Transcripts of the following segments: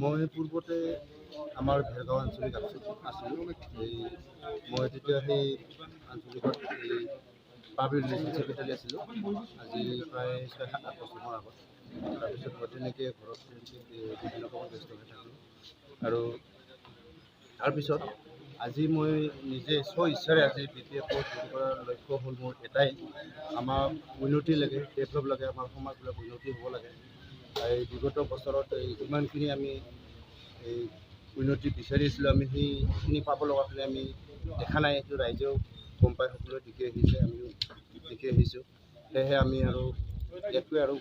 মই পূৰ্বতে আমাৰ ভেৰগাঁও আঞ্চলিক আছিলোঁ মই তেতিয়া সেই আঞ্চলিকত এই পাব্লিক ৰিলেশ্যন ছেক্ৰেটাৰী আছিলোঁ আজি প্ৰায় 6-7 বছৰৰ আগত। তাৰপিছত মই তেনেকৈ ঘৰত বিভিন্ন কামত ব্যস্ত হৈ থাকিলোঁ আৰু তাৰপিছত আজি মই নিজে ইচ্ছাৰে আজি BPF জইন কৰাৰ লক্ষ্য হ'ল মোৰ এটাই, আমাৰ উন্নতি লাগে, ডেভেলপ লাগে, আমাৰ সমাজবিলাক উন্নতি হ'ব লাগে। এই বিগত বছৰত যিমানখিনি আমি এই উন্নতি বিচাৰি আছিলোঁ আমি সেইখিনি পাব লগাখিনি আমি দেখা নাই। এইটো ৰাইজেও গম পাই, সকলোৱে দেখি আহিছে, আমিও দেখি আহিছোঁ। সেয়েহে আমি আৰু ইয়াতকৈ আৰু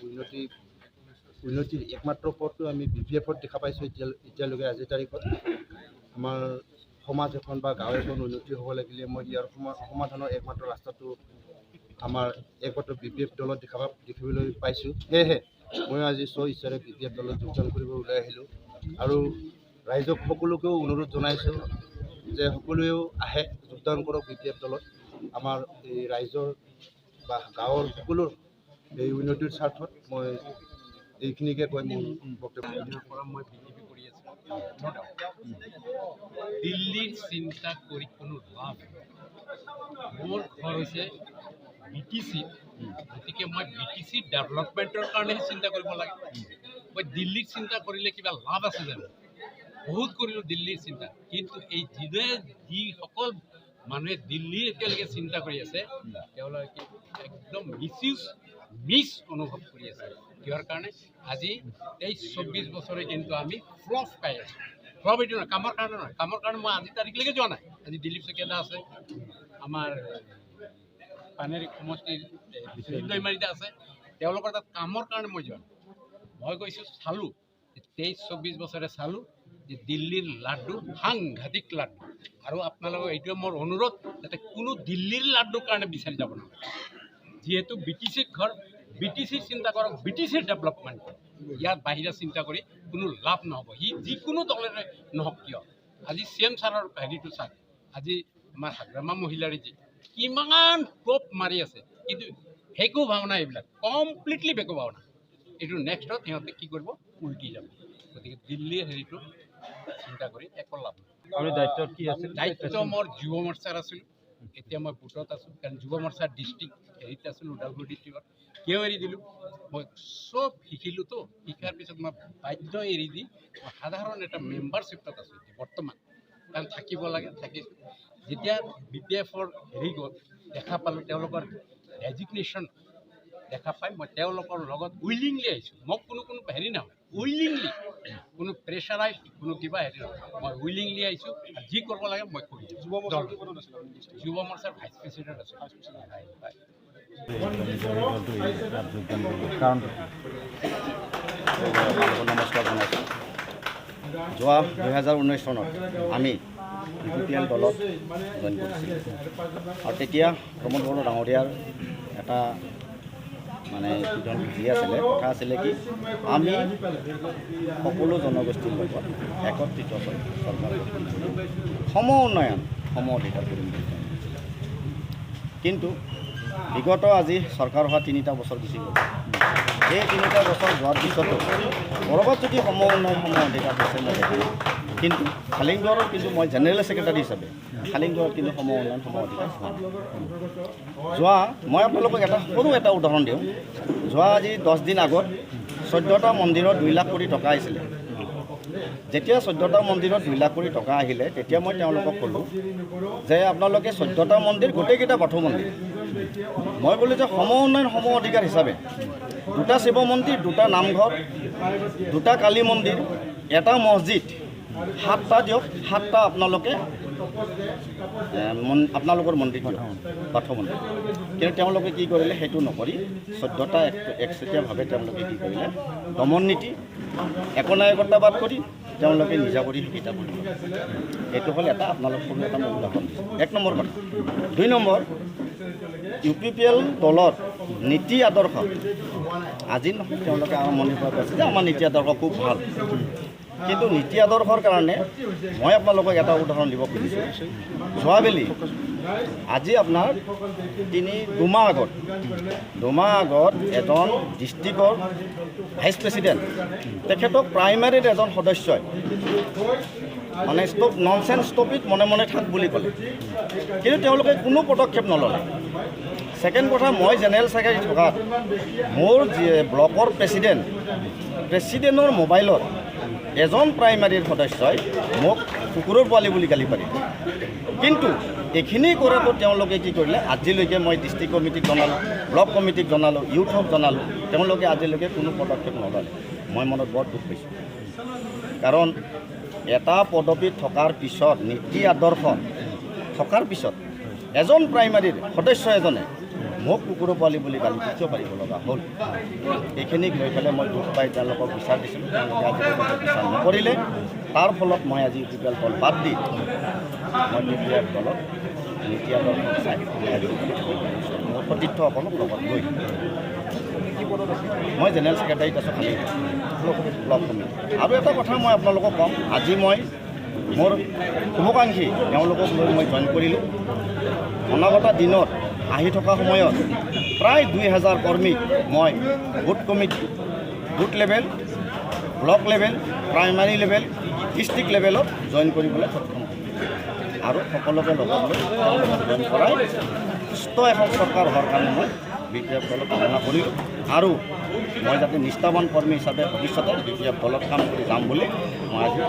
উন্নতিৰ একমাত্ৰ পথটো আমি BPFত দেখা পাইছোঁ। এতিয়ালৈকে আজিৰ তাৰিখত আমাৰ সমাজ এখন বা গাঁও এখন উন্নতি হ'ব লাগিলে মই ইয়াৰ সমাধানৰ একমাত্ৰ ৰাস্তাটো আমাৰ একমাত্ৰ BPF দলত দেখিবলৈ পাইছোঁ। সেয়েহে মই আজি ইচ্ছাৰে BPF দলত যোগদান কৰিব ওলাই আহিলোঁ আৰু ৰাইজক সকলোকেও অনুৰোধ জনাইছোঁ যে সকলোৱেও আহে, যোগদান কৰক BPF দলত। আমাৰ এই ৰাইজৰ বা গাঁৱৰ সকলো এই উন্নতিৰ স্বাৰ্থত মই এইখিনিকে কৈ মোৰ বক্তব্যৰ পৰা মই BJP কৰি আছোঁ। দিল্লীৰ চিন্তা কৰি কোনো লাভ নাই। মোৰ ঘৰ হৈছে BTC, গতিকে মই BTC ডেভেলপমেণ্টৰ কাৰণেহে চিন্তা কৰিব লাগে। মই দিল্লীৰ চিন্তা কৰিলে কিবা লাভ আছে জানো? বহুত কৰিলোঁ দিল্লীৰ চিন্তা, কিন্তু এই যিসকল মানুহে দিল্লীৰ এতিয়ালৈকে চিন্তা কৰি আছে তেওঁলোকে একদম মিছ অনুভৱ কৰি আছে। কিহৰ কাৰণে আজি 23-24 বছৰে কিন্তু আমি ফ্লপ পাই আছোঁ। ফ্লপ এইটো নহয়, কামৰ কাৰণে নহয়। কামৰ কাৰণে মই আজি তাৰিখলৈকে যোৱা নাই। আজি দিলীপ চকেদা আছে, আমাৰ পানেৰী সমষ্টিৰ দৈমাৰীতে আছে, তেওঁলোকৰ তাত কামৰ কাৰণে মই যোৱা নাই। মই গৈছোঁ, চালোঁ 23-24 বছৰে চালোঁ যে দিল্লীৰ লাড্ডু সাংঘাতিক লাড্ডু। আৰু আপোনালোকৰ এইটোৱে মোৰ অনুৰোধ যাতে কোনো দিল্লীৰ লাড্ডুৰ কাৰণে বিচাৰি যাব নালাগে। যিহেতু BTCৰ ঘৰ, BTCৰ চিন্তা কৰক, BTCৰ ডেভেলপমেণ্ট কৰক। ইয়াৰ বাহিৰে চিন্তা কৰি কোনো লাভ নহ'ব। সি যিকোনো দলেৰে নহওক কিয়। আজি CM ছাৰৰ হেৰিটো চাওক, আজি আমাৰ হাগ্ৰামা মহিলাৰী কিমান টোপ মাৰি আছে, কিন্তু ভেকু ভাওনা এইবিলাক কমপ্লিটলি ভেকু ভাওনা। এইটো নেক্সটত সিহঁতে কি কৰিব, উল্টি যাব। গতিকে দিল্লীৰ হেৰিটো চিন্তা কৰি একো লাভ নাই। দায়িত্বত কি আছিল? দায়িত্ব মোৰ যুৱ মৰ্চাৰ আছিলোঁ, এতিয়া মই বুটত আছোঁ। কাৰণ যুৱ মৰ্চাৰ ডিষ্ট্ৰিক্ট হেৰিত আছিলোঁ, ওদালগুৰি ডিষ্ট্ৰিক্টত। কিয় এৰি দিলোঁ? মই চব শিকিলোঁতো, শিকাৰ পিছত মই বাধ্য এৰি দি মই সাধাৰণ এটা মেম্বাৰশ্বিপত আছোঁ এতিয়া বৰ্তমান। কাৰণ থাকিব লাগে, থাকিছোঁ। যেতিয়া BPFৰ হেৰি গ'ল, দেখা পালোঁ তেওঁলোকৰ ৰেজিগনেশ্যন দেখা পাই মই তেওঁলোকৰ লগত উইলিংলি আহিছোঁ। মোক কোনো হেৰি নহয়, উইলিংলি, কোনো প্ৰেছাৰাইজ, কোনো কিবা হেৰি নহয়। মই উইলিংলি আহিছোঁ আৰু যি কৰিব লাগে মই কৰি দিছোঁ। যুৱ মৰ্চাৰ ভাইচ প্ৰেচিডেণ্ট আছোঁ। নমস্কাৰ জনাইছোঁ। যোৱা 2019 চনত আমি BPL দলত জইন কৰিছিলোঁ আৰু তেতিয়া প্ৰমোদ বড়ো ডাঙৰীয়াৰ এটা মানে সিদ্ধান্ত আছিলে, কথা আছিলে কি আমি সকলো জনগোষ্ঠীৰ লগত একত্ৰিত হৈ চৰকাৰ সম উন্নয়ন, সম অধিকাৰ কৰিম বুলি। কিন্তু বিগত আজি চৰকাৰ হোৱা 3টা বছৰ গুচি গ'ল। এই 3টা বছৰ যোৱাৰ পিছতো ক'ৰবাত যদি সম উন্নয়ন, সম অধিকাৰ হৈছে মই দেখোঁ, কিন্তু খালিংগড়ত কিন্তু মই জেনেৰেল ছেক্ৰেটাৰী হিচাপে খালিংগড়ত কিন্তু সম উন্নয়ন, সম অধিকাৰ যোৱা মই আপোনালোকক সৰু এটা উদাহৰণ দিওঁ। যোৱা আজি 10 দিন আগত 14টা মন্দিৰত 2 লাখ কোটি টকা আহিছিলে। যেতিয়া 14টা মন্দিৰত 2 লাখ কোটি টকা আহিলে, তেতিয়া মই তেওঁলোকক ক'লোঁ যে আপোনালোকে 14টা মন্দিৰ গোটেইকেইটা বাথৌ মন্দিৰ, মই ক'লোঁ যে সম উন্নয়ন, সম অধিকাৰ হিচাপে 2টা শিৱ মন্দিৰ, 2টা নামঘৰ, 2টা কালী মন্দিৰ, এটা মছজিদ, 7টা দিয়ক, 7টা আপোনালোকৰ মন্দিৰ দিয়ক, বাথৌ মন্দিৰ। কিন্তু তেওঁলোকে কি কৰিলে, সেইটো নকৰি 14টা একচেটিয়াভাৱে তেওঁলোকে কি কৰিলে, দমন নীতি, একনায়কত্ববাদ কৰি তেওঁলোকে নিজা কৰি সেইটা কৰিব। এইটো হ'ল এটা আপোনালোকৰ এটা মই উদাহৰণ দিছোঁ। 1 নম্বৰ কথা। 2 নম্বৰ, UPPL দলত নীতি আদৰ্শ আজি নহয় তেওঁলোকে আৰম্ভণিৰ পৰা কৈছে যে আমাৰ নীতি আদৰ্শ খুব ভাল। কিন্তু নীতি আদৰ্শৰ কাৰণে মই আপোনালোকক এটা উদাহৰণ দিব খুজিছোঁ। যোৱাবেলি আজি আপোনাৰ দুমাহ আগত এজন ডিষ্ট্ৰিক্টৰ ভাইচ প্ৰেচিডেণ্ট তেখেতক প্ৰাইমাৰীৰ এজন সদস্যই মানে ননচেন্স ষ্টপ ইট মনে মনে থাক বুলি ক'লে, কিন্তু তেওঁলোকে কোনো পদক্ষেপ নল'লে। ছেকেণ্ড কথা, মই জেনেৰেল ছেক্ৰেটাৰী থকাত মোৰ ব্লকৰ প্ৰেচিডেণ্টৰ মোবাইলত এজন প্ৰাইমাৰীৰ সদস্যই মোক কুকুৰৰ পোৱালি বুলি গালি পাৰিলে। কিন্তু এইখিনি কৰাটো তেওঁলোকে কি কৰিলে, আজিলৈকে মই ডিষ্ট্ৰিক্ট কমিটিক জনালোঁ, ব্লক কমিটিক জনালোঁ, ইউথক জনালোঁ, তেওঁলোকে আজিলৈকে কোনো পদক্ষেপ নল'লে। মই মনত বৰ দুখ পাইছোঁ, কাৰণ এটা পদবীত থকাৰ পিছত, নীতি আদৰ্শ থকাৰ পিছত এজন প্ৰাইমাৰীৰ সদস্য এজনে মোক কুকুৰ পোৱালি বুলি গালি কিয় পাৰিব লগা হ'ল। এইখিনিক লৈ পেলাই মই দুখ পাই তেওঁলোকক বিচাৰ দিছিলোঁ, তেওঁলোকে আজিলৈকে বিচাৰ নকৰিলে। তাৰ ফলত মই আজি ইউপিপিএল দল বাদ দি মই বিপিএফ দলত নীতি আদৰ্শ চাই মোৰ সতীৰ্থসকলক লগত লৈ মই জেনেৰেল ছেক্ৰেটাৰীত আছোঁ খালী ব্লক কমিটি। আৰু এটা কথা মই আপোনালোকক কওঁ, আজি মই মোৰ শুভাকাংক্ষী তেওঁলোকক লৈ মই জইন কৰিলোঁ। অনাগত দিনত আহি থকা সময়ত প্ৰায় 2000 কৰ্মীক মই booth committee, booth level, block level, primary level, district লেভেলত জইন কৰিবলৈ সক্ষম হ'ম। আৰু সকলোকে লগত লৈ জইন কৰাই সুস্থ এখন চৰকাৰ হোৱাৰ কাৰণে মই বিপিএফ দলত কামনা কৰিলোঁ। আৰু মই যাতে নিষ্ঠাৱান কৰ্মী হিচাপে ভৱিষ্যতে বিপিএফ দলত কাম কৰি যাম বুলি মই আজি